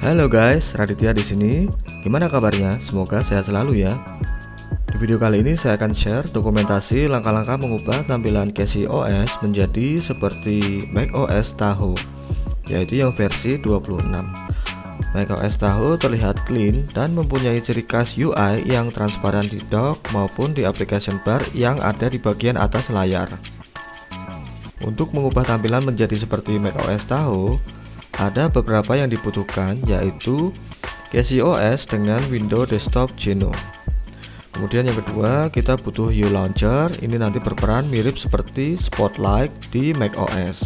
Halo guys, Raditya di sini. Gimana kabarnya? Semoga sehat selalu ya. Di video kali ini saya akan share dokumentasi langkah-langkah mengubah tampilan Casio OS menjadi seperti macOS Tahoe, yaitu yang versi 26. macOS Tahoe terlihat clean dan mempunyai ciri khas UI yang transparan di dock maupun di application bar yang ada di bagian atas layar. Untuk mengubah tampilan menjadi seperti macOS Tahoe, ada beberapa yang dibutuhkan, yaitu Casio OS dengan Windows Desktop Genome. Kemudian yang kedua, kita butuh U Launcher. Ini nanti berperan mirip seperti Spotlight di macOS.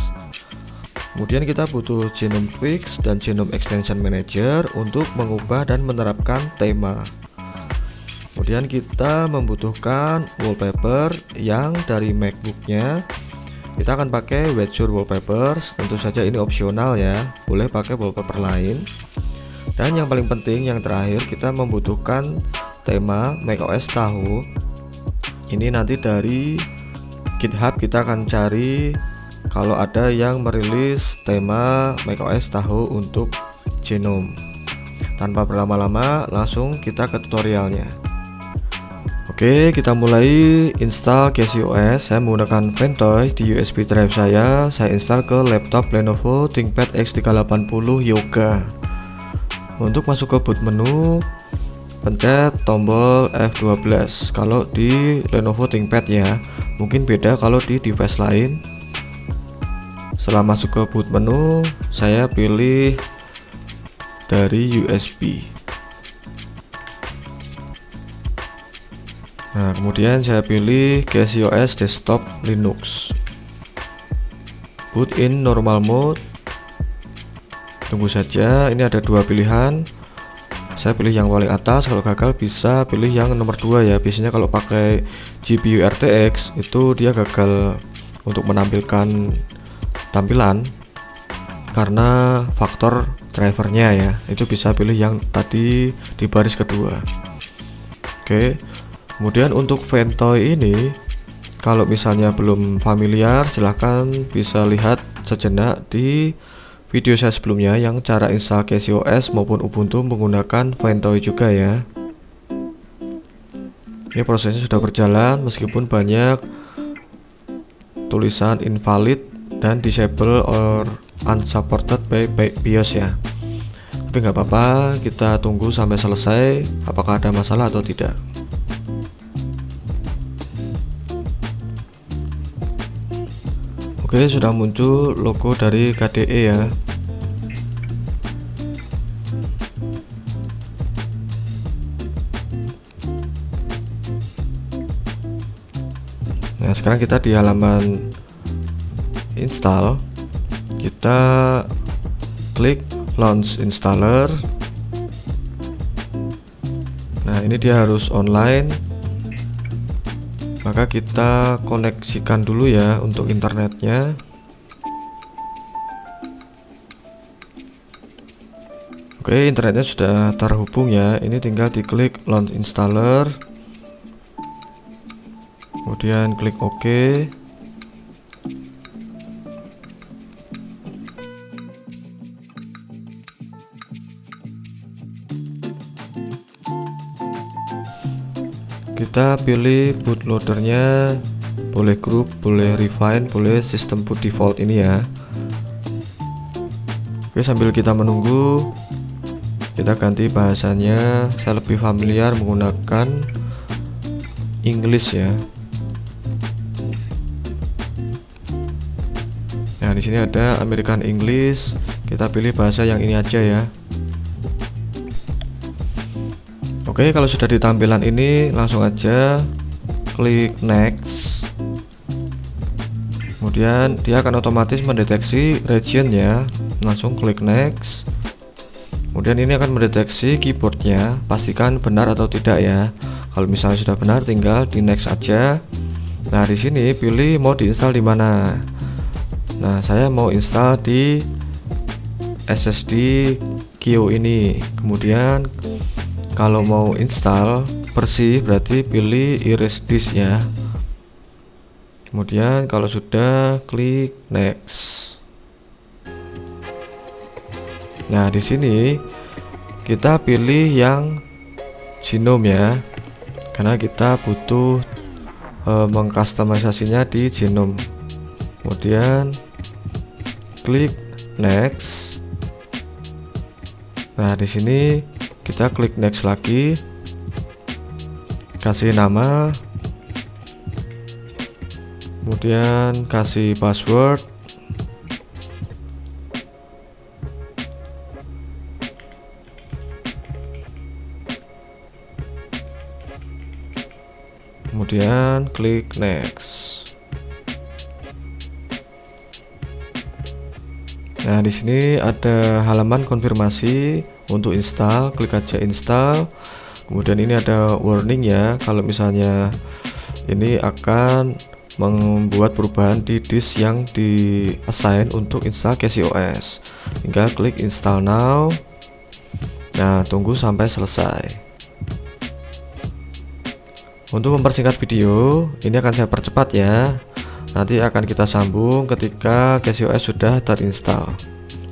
Kemudian kita butuh Genome Tweaks dan Genome Extension Manager untuk mengubah dan menerapkan tema. Kemudian kita membutuhkan wallpaper yang dari MacBook-nya. Kita akan pakai Wedgure Wallpapers, tentu saja ini opsional ya, boleh pakai wallpaper lain. Dan yang paling penting, yang terakhir, kita membutuhkan tema macOS Tahoe. Ini nanti dari GitHub kita akan cari kalau ada yang merilis tema macOS Tahoe untuk Genome. Tanpa berlama-lama, langsung kita ke tutorialnya. Oke, kita mulai install Casio OS. Saya menggunakan Ventoy di USB drive saya install ke laptop Lenovo ThinkPad X380 Yoga. Untuk masuk ke boot menu, pencet tombol F12 kalau di Lenovo ThinkPad ya, mungkin beda kalau di device lain. Setelah masuk ke boot menu, saya pilih dari USB. Nah, kemudian saya pilih Casio OS Desktop Linux. Boot in normal mode. Tunggu saja, ini ada dua pilihan. Saya pilih yang paling atas, kalau gagal bisa pilih yang nomor 2 ya. Biasanya kalau pakai GPU RTX itu dia gagal untuk menampilkan tampilan karena faktor drivernya ya. Itu bisa pilih yang tadi di baris kedua. Oke. Kemudian untuk Ventoy ini, kalau misalnya belum familiar, silahkan bisa lihat sejenak di video saya sebelumnya yang cara install Casio OS maupun Ubuntu menggunakan Ventoy juga ya. Ini prosesnya sudah berjalan meskipun banyak tulisan invalid dan disable or unsupported by BIOS ya. Tapi nggak apa-apa, kita tunggu sampai selesai apakah ada masalah atau tidak. Oke, sudah muncul logo dari KDE ya. Nah, sekarang kita di halaman install. Kita klik launch installer. Nah, ini dia harus online. Maka kita koneksikan dulu ya untuk internetnya. Oke, internetnya sudah terhubung ya. Ini tinggal diklik launch installer, kemudian klik OK. Kita pilih bootloadernya, boleh group, boleh refine, boleh system boot default ini ya. Oke, sambil kita menunggu, kita ganti bahasanya. Saya lebih familiar menggunakan English ya. Nah, di sini ada American English. Kita pilih bahasa yang ini aja ya. Oke, kalau sudah di tampilan ini langsung aja klik next. Kemudian dia akan otomatis mendeteksi region ya. Langsung klik next. Kemudian ini akan mendeteksi keyboardnya. Pastikan benar atau tidak ya. Kalau misalnya sudah benar, tinggal di next aja. Nah, di sini pilih mau diinstal di mana. Nah, saya mau install di SSD Kio ini. Kemudian kalau mau install bersih berarti pilih erase disk ya. Kemudian kalau sudah, klik next. Nah, di sini kita pilih yang Gnome ya, karena kita butuh mengkustomisasinya di Gnome. Kemudian klik next. Nah, di sini kita klik next lagi, kasih nama, kemudian kasih password. Kemudian klik next. Nah, di sini ada halaman konfirmasi untuk install, klik aja install. Kemudian ini ada warning ya, kalau misalnya ini akan membuat perubahan di disk yang di assign untuk install Casio OS. Tinggal klik install now. Nah, tunggu sampai selesai. Untuk mempersingkat video, ini akan saya percepat ya. Nanti akan kita sambung ketika Casio OS sudah terinstall.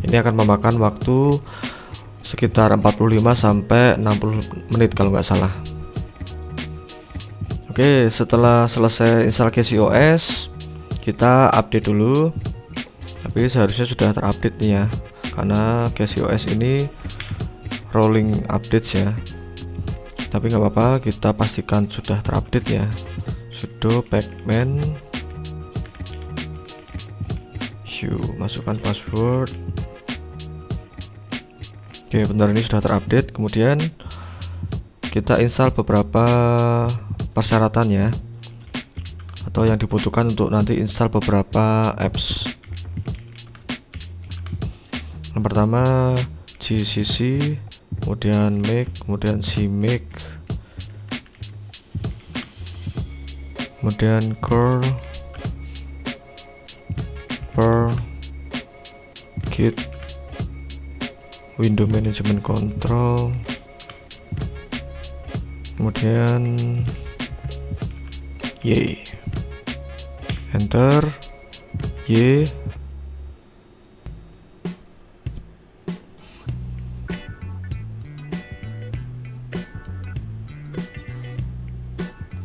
Ini akan memakan waktu sekitar 45 sampai 60 menit kalau nggak salah. Oke, setelah selesai install Casio OS, kita update dulu. Tapi seharusnya sudah terupdate nih ya, karena Casio OS ini rolling update ya. Tapi nggak apa-apa, kita pastikan sudah terupdate ya. Sudo pacman masukkan password. Oke, benar, ini sudah terupdate. Kemudian kita install beberapa persyaratan ya, atau yang dibutuhkan untuk nanti install beberapa apps. Yang pertama GCC, kemudian make, kemudian cmake, kemudian curl, perl, git, window management control, kemudian y, enter, y.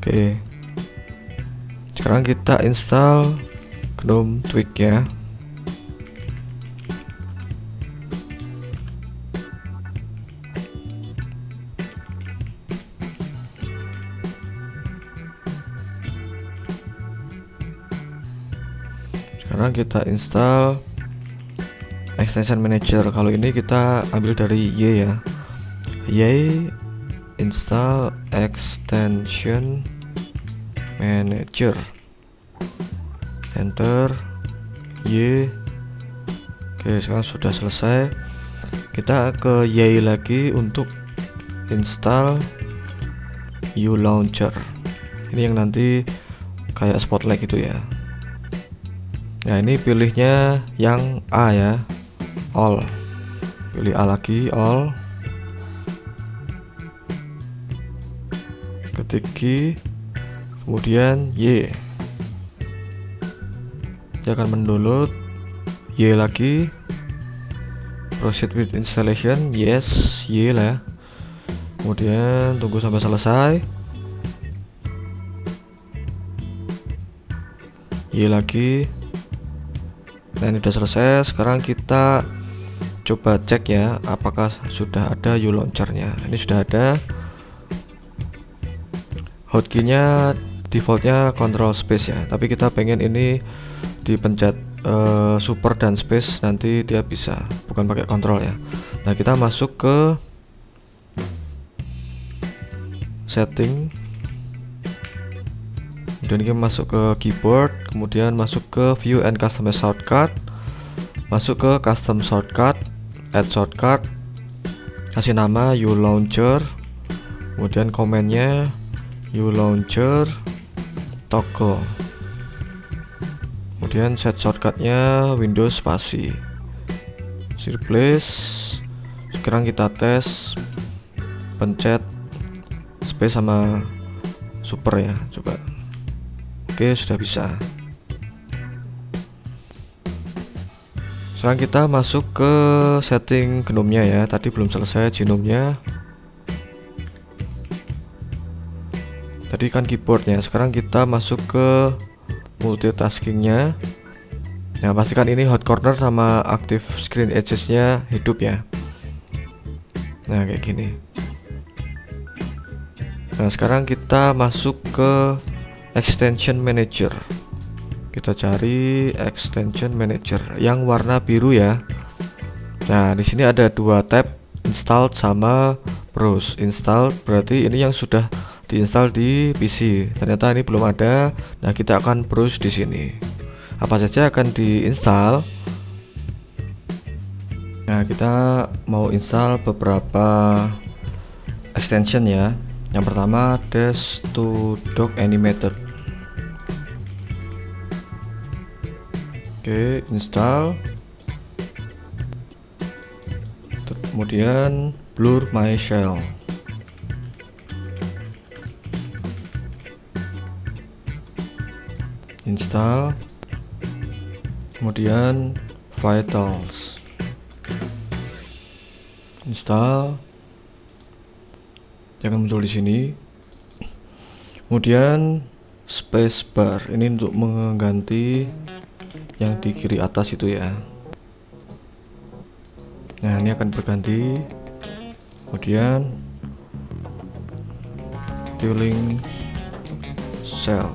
Oke, sekarang kita install GNOME Tweak ya. Sekarang kita install extension manager. Kalau ini kita ambil dari Y ya. Y install extension manager, enter, Y. Oke, sekarang sudah selesai. Kita ke Y lagi untuk install uLauncher. Ini yang nanti kayak Spotlight gitu ya. Nah, ini pilihnya yang A ya, all. Pilih A lagi, all. Ketik key, kemudian Y. Dia akan mendownload. Y lagi, proceed with installation, yes, Y lah. Kemudian tunggu sampai selesai. Y lagi. Nah, ini sudah selesai. Sekarang kita coba cek ya, apakah sudah ada uLauncher-nya. Ini sudah ada. Hotkey-nya defaultnya control space ya, tapi kita pengen ini dipencet super dan space, nanti dia bisa, bukan pakai kontrol ya. Nah, kita masuk ke setting, kemudian kita masuk ke keyboard, kemudian masuk ke view and customize shortcut, masuk ke custom shortcut, add shortcut, kasih nama uLauncher, kemudian komennya uLauncher toggle, kemudian set shortcutnya Windows spasi, replace. Sekarang kita tes, pencet space sama super ya, coba. Oke, sudah bisa. Sekarang kita masuk ke setting GNOME-nya ya. Tadi belum selesai GNOME-nya. Tadi kan keyboardnya. Sekarang kita masuk ke multitaskingnya. Nah, pastikan ini hot corner sama active screen edges-nya hidup ya. Nah, kayak gini. Nah, sekarang kita masuk ke extension manager. Kita cari extension manager yang warna biru ya. Nah, di sini ada dua tab, install sama browse. Install berarti ini yang sudah diinstal di PC. Ternyata ini belum ada. Nah, kita akan browse di sini. Apa saja akan diinstal? Nah, kita mau install beberapa extension ya. Yang pertama Dash2Dock Animator. Oke, install. Kemudian Blur My Shell. Install. Kemudian Vitals. Install. Jangan muncul di sini. Kemudian spacebar. Ini untuk mengganti yang di kiri atas itu ya. Nah, ini akan berganti. Kemudian Filling Cell.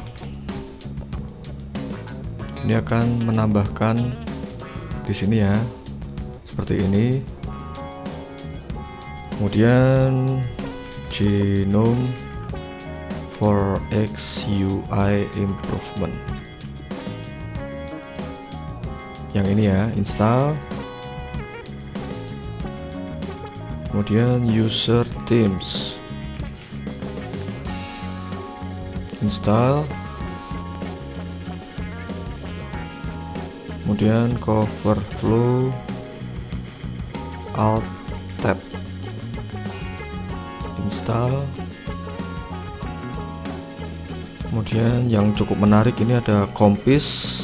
Ini akan menambahkan di sini ya, seperti ini. Kemudian Genome for XUI Improvement. Yang ini ya, install. Kemudian User Themes, install. Kemudian Cover Flow, Alt Tab, install. Kemudian yang cukup menarik ini ada Kompis.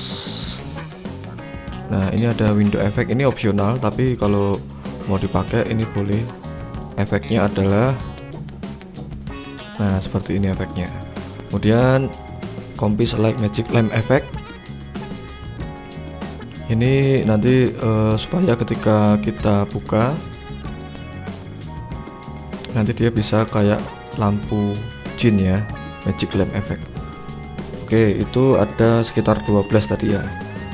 Nah, ini ada window effect, ini opsional, tapi kalau mau dipakai ini boleh. Efeknya adalah, nah seperti ini efeknya. Kemudian Kompis Like Magic Lamp Effect. Ini nanti supaya ketika kita buka nanti dia bisa kayak lampu jin ya, Magic Lamp Effect. Oke, itu ada sekitar 12 tadi ya.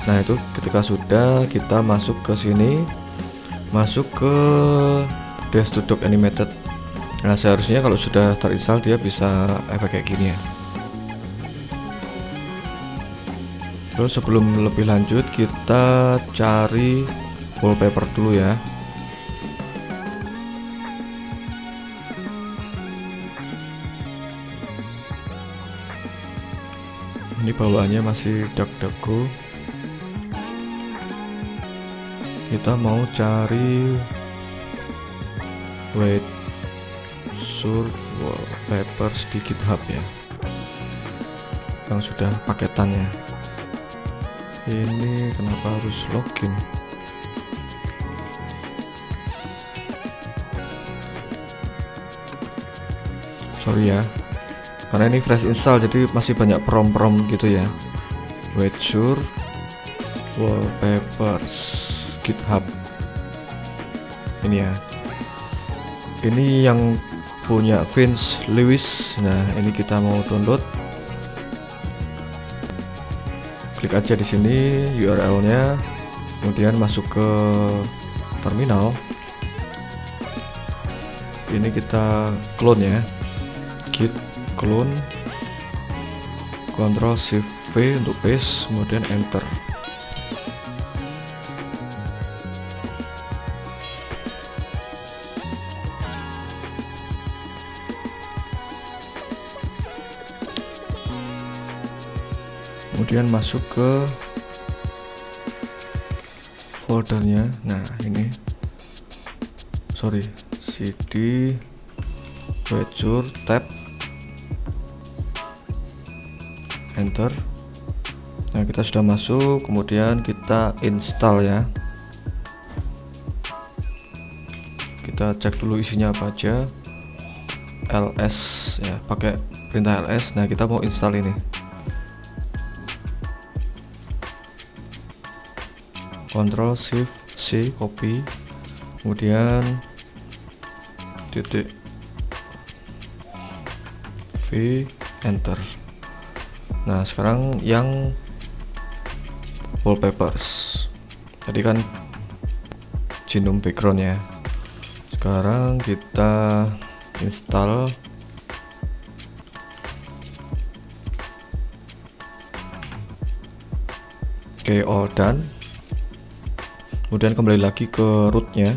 Nah, itu ketika sudah, kita masuk ke sini, masuk ke Dash2Dock Animated. Nah, seharusnya kalau sudah terinstall dia bisa efek kayak gini ya. Terus sebelum lebih lanjut, kita cari wallpaper dulu ya. Ini bawaannya masih DuckDuckGo. Kita mau cari Weitzur wallpapers di GitHub ya, yang sudah paketannya. Ini kenapa harus login? Sorry ya, karena ini fresh install jadi masih banyak prom-prom gitu ya. Weitzur wallpapers GitHub ini ya. Ini yang punya Vince Lewis. Nah, ini kita mau download. Klik aja di sini URL-nya, kemudian masuk ke terminal. Ini kita clone ya, git clone, Ctrl Shift V untuk paste, kemudian enter. Kemudian masuk ke foldernya. Nah, ini cd Weitzur tab, enter. Nah, kita sudah masuk, kemudian kita install ya. Kita cek dulu isinya apa aja. ls ya, pakai perintah ls. Nah, kita mau install ini. Ctrl Shift C, copy, kemudian titik V, enter. Nah, sekarang yang wallpapers tadi kan genome background ya. Sekarang kita install. Oke, all done. Kemudian kembali lagi ke rootnya.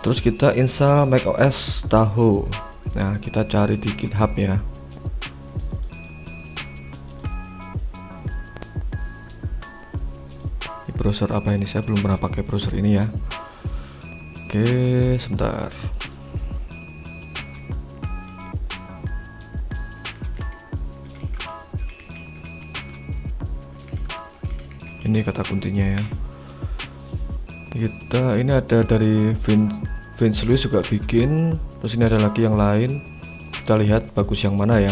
Terus kita install macOS Tahoe. Nah, kita cari di GitHub ya. Di browser apa ini? Saya belum pernah pakai browser ini ya. Oke, sebentar. Ini kata kuncinya ya. Kita ini ada dari Vince Lewis juga bikin. Terus ini ada lagi yang lain. Kita lihat bagus yang mana ya.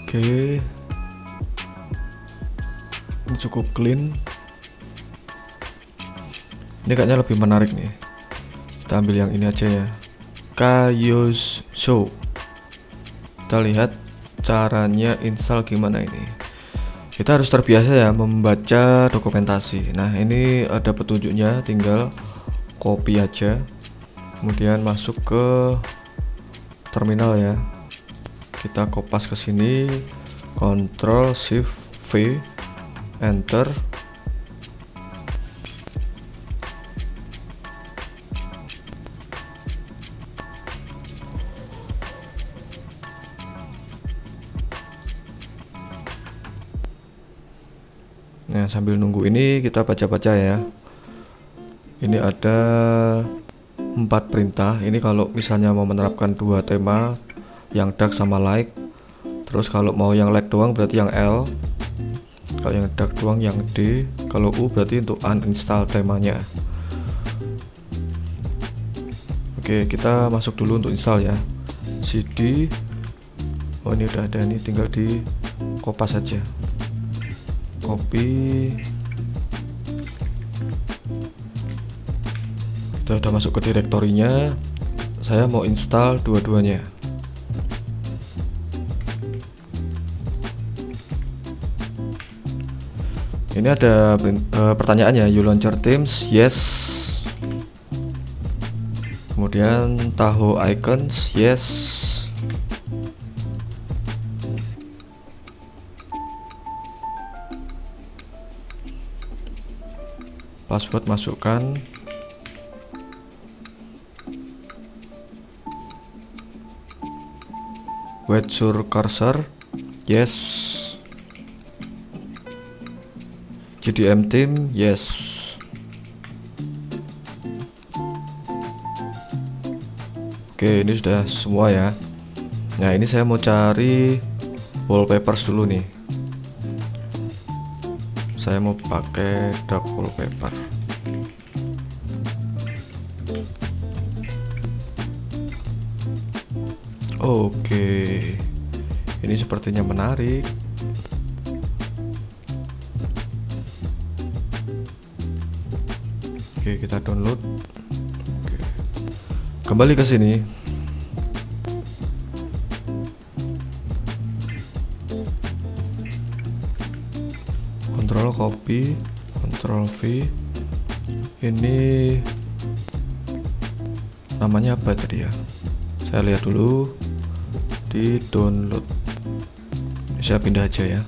Oke, ini cukup clean. Ini kayaknya lebih menarik nih. Kita ambil yang ini aja ya. Kaios Show. Kita lihat caranya install gimana ini. Kita harus terbiasa ya membaca dokumentasi. Nah, ini ada petunjuknya, tinggal copy aja, kemudian masuk ke terminal ya. Kita kopas ke sini, Ctrl Shift V, enter. Nah, sambil nunggu ini kita baca-baca ya. Ini ada 4 perintah. Ini kalau misalnya mau menerapkan 2 tema, yang dark sama light. Terus kalau mau yang light doang berarti yang L. Kalau yang dark doang yang D. Kalau U berarti untuk uninstall temanya. Oke, kita masuk dulu untuk install ya. CD. Oh, ini udah ada, ini tinggal di kopas saja. Copy. Kita udah masuk ke direktorinya. Saya mau install dua-duanya. Ini ada pertanyaannya. You launcher Teams? Yes. Kemudian Tahoe icons? Yes. Password masukkan. Wait sur cursor? Yes. JDM team? Yes. Oke, ini sudah semua ya. Nah, ini saya mau cari wallpapers dulu nih. Saya mau pakai dark wallpaper. Oke, ini sepertinya menarik. Oke, kita download. Oke. Kembali ke sini. Ctrl copy, Ctrl V. Ini namanya apa tadi ya? Saya lihat dulu di download. Saya pindah aja ya.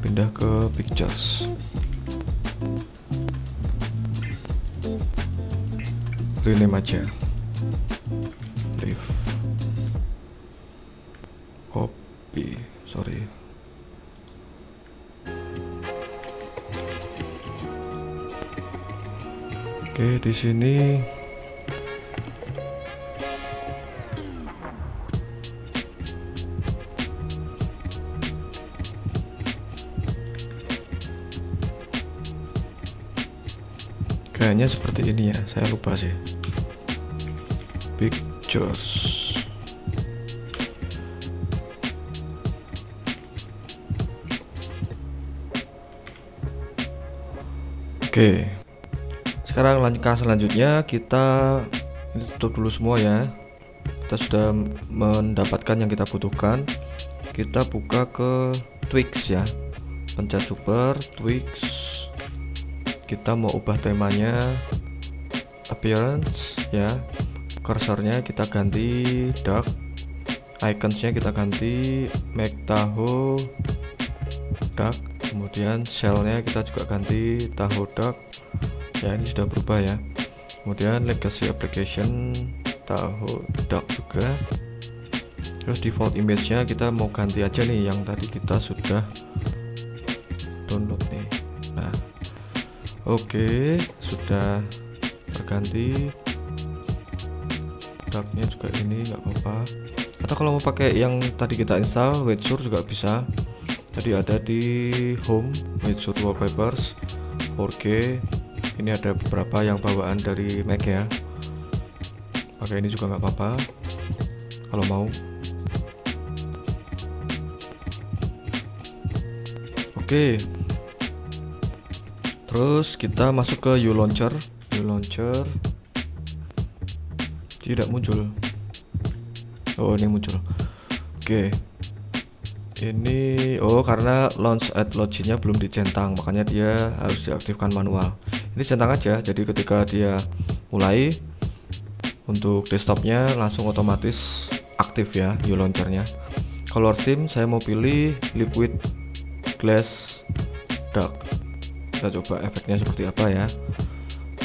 Pindah ke pictures. Rename aja. Leave. Copy. Sorry. Oke, di sini kayaknya seperti ini ya, saya lupa sih. Pictures. Oke, sekarang langkah selanjutnya kita ini tutup dulu semua ya. Kita sudah mendapatkan yang kita butuhkan. Kita buka ke Twix ya, pencet super Twix. Kita mau ubah temanya appearance ya, cursornya kita ganti dark, iconsnya kita ganti make Tahoe dark, kemudian shellnya kita juga ganti Tahoe dark ya, ini sudah berubah ya. Kemudian legacy application Tahoe dark juga. Terus default image nya kita mau ganti aja nih yang tadi kita sudah download nih. Nah oke, sudah terganti. Darknya juga ini nggak apa-apa, atau kalau mau pakai yang tadi kita install Wetsure juga bisa. Tadi ada di home Wetsure wallpapers 4K, ini ada beberapa yang bawaan dari Mac ya, pakai ini juga nggak apa-apa kalau mau. Oke, terus kita masuk ke uLauncher. uLauncher tidak muncul. Oh ini muncul. Oke, ini karena launch at loginnya belum dicentang, makanya dia harus diaktifkan manual. Ini centang aja, jadi ketika dia mulai untuk desktopnya langsung otomatis aktif ya uLaunchernya. Color theme saya mau pilih liquid glass dark. Kita coba efeknya seperti apa ya.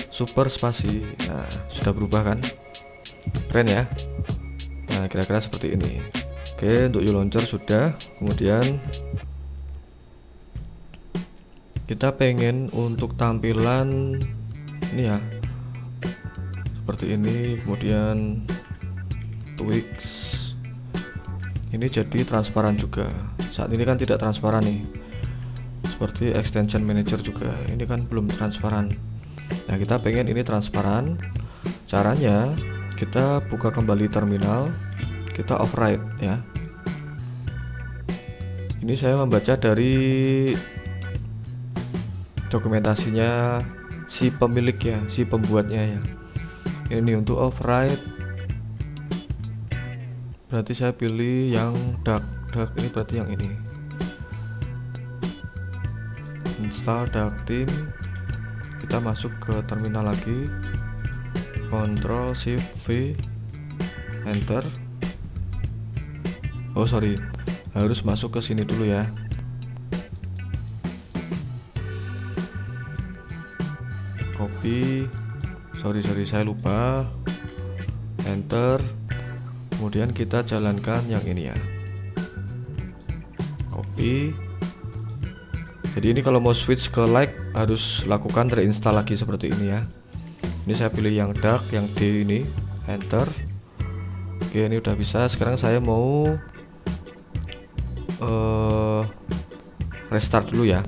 Super spasi. Nah sudah berubah kan, keren ya. Nah kira-kira seperti ini. Oke, untuk uLauncher sudah. Kemudian kita pengen untuk tampilan ini ya seperti ini. Kemudian Twix ini jadi transparan juga. Saat ini kan tidak transparan nih, seperti extension manager juga ini kan belum transparan. Nah kita pengen ini transparan. Caranya kita buka kembali terminal, kita override ya. Ini saya membaca dari dokumentasinya si pemilik ya, si pembuatnya ya. Ini untuk override berarti saya pilih yang dark ini, berarti yang ini. Install dark theme, kita masuk ke terminal lagi, Ctrl Shift V, Enter. Oh sorry, harus masuk ke sini dulu ya. Copy, sorry saya lupa. Enter. Kemudian kita jalankan yang ini ya. Copy. Jadi ini kalau mau switch ke light harus lakukan reinstall lagi seperti ini ya. Ini saya pilih yang dark, yang D ini. Enter. Oke, ini udah bisa. Sekarang saya mau restart dulu ya,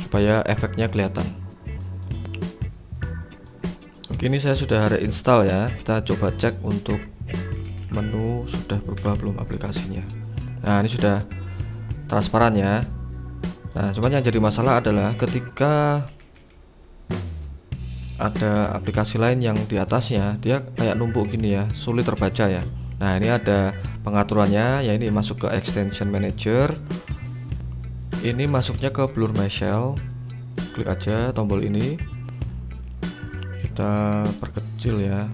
supaya efeknya kelihatan. Oke, ini saya sudah reinstall ya. Kita coba cek untuk menu sudah berubah belum aplikasinya. Nah ini sudah transparan ya. Nah cuman yang jadi masalah adalah ketika ada aplikasi lain yang di atasnya, dia kayak numpuk gini ya, sulit terbaca ya. Nah ini ada pengaturannya ya, ini masuk ke extension manager, ini masuknya ke Blur My Shell. Klik aja tombol ini, kita perkecil ya.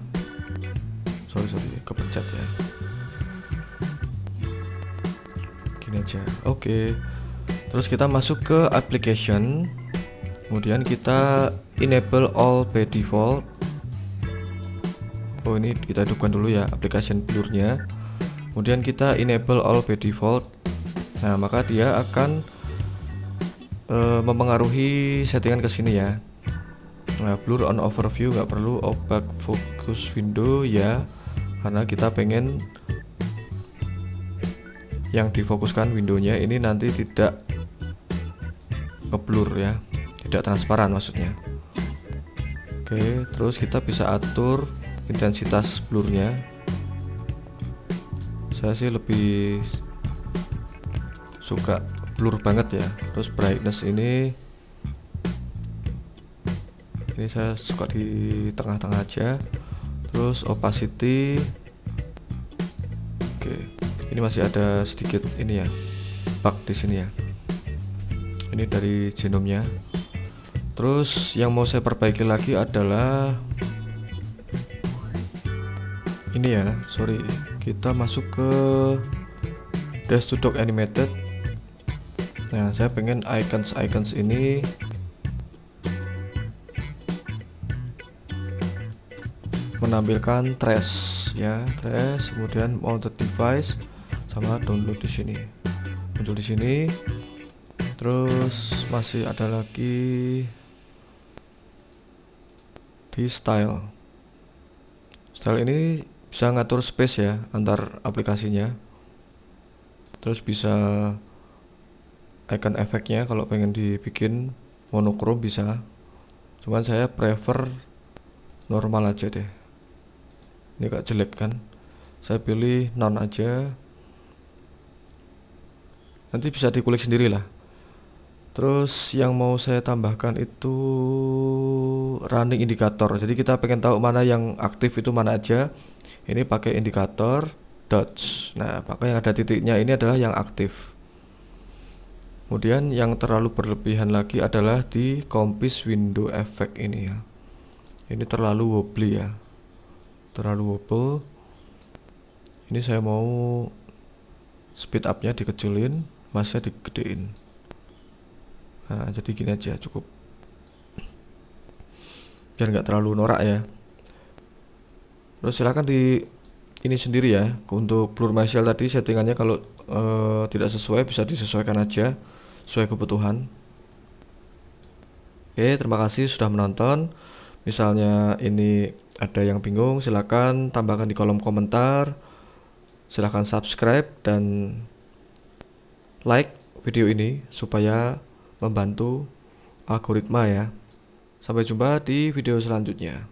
Sorry kepencet ya, gini aja. Oke, terus kita masuk ke application, kemudian kita enable all by default. Oh ini kita hidupkan dulu ya application blurnya, kemudian kita enable all by default. Nah maka dia akan mempengaruhi settingan ke sini ya. Nah blur on overview nggak perlu, opaque focus window ya, karena kita pengen yang difokuskan windownya ini nanti tidak ngeblur ya, tidak transparan maksudnya. Oke, terus kita bisa atur intensitas blurnya. Saya sih lebih suka blur banget ya. Terus brightness ini saya suka di tengah-tengah aja. Terus opacity, oke, ini masih ada sedikit ini ya, bug di sini ya. Ini dari genomnya. Terus yang mau saya perbaiki lagi adalah ini ya, sorry, kita masuk ke Dash to Dock Animated. Nah, saya pengen icons ini menampilkan trace ya, trace, kemudian mounted device sama download di sini. Muncul di sini. Terus masih ada lagi di style. Style ini bisa ngatur space ya antar aplikasinya. Terus bisa icon efeknya kalau pengen dibikin monokrom bisa. Cuman saya prefer normal aja deh. Ini agak jelek kan. Saya pilih none aja. Nanti bisa dikulik sendiri lah. Terus yang mau saya tambahkan itu running indikator. Jadi kita pengen tahu mana yang aktif itu mana aja. Ini pakai indikator dots. Nah, pakai yang ada titiknya ini adalah yang aktif. Kemudian yang terlalu berlebihan lagi adalah di compose window effect ini ya. Ini terlalu wobbly ya. Terlalu wobble. Ini saya mau speed up-nya dikecilin, massnya digedein. Nah, jadi gini aja cukup. Biar nggak terlalu norak ya. Terus silakan di ini sendiri ya. Untuk blur martial tadi settingannya kalau tidak sesuai bisa disesuaikan aja sesuai kebutuhan. Oke, terima kasih sudah menonton. Misalnya ini ada yang bingung, silakan tambahkan di kolom komentar. Silakan subscribe dan like video ini supaya membantu algoritma ya. Sampai jumpa di video selanjutnya.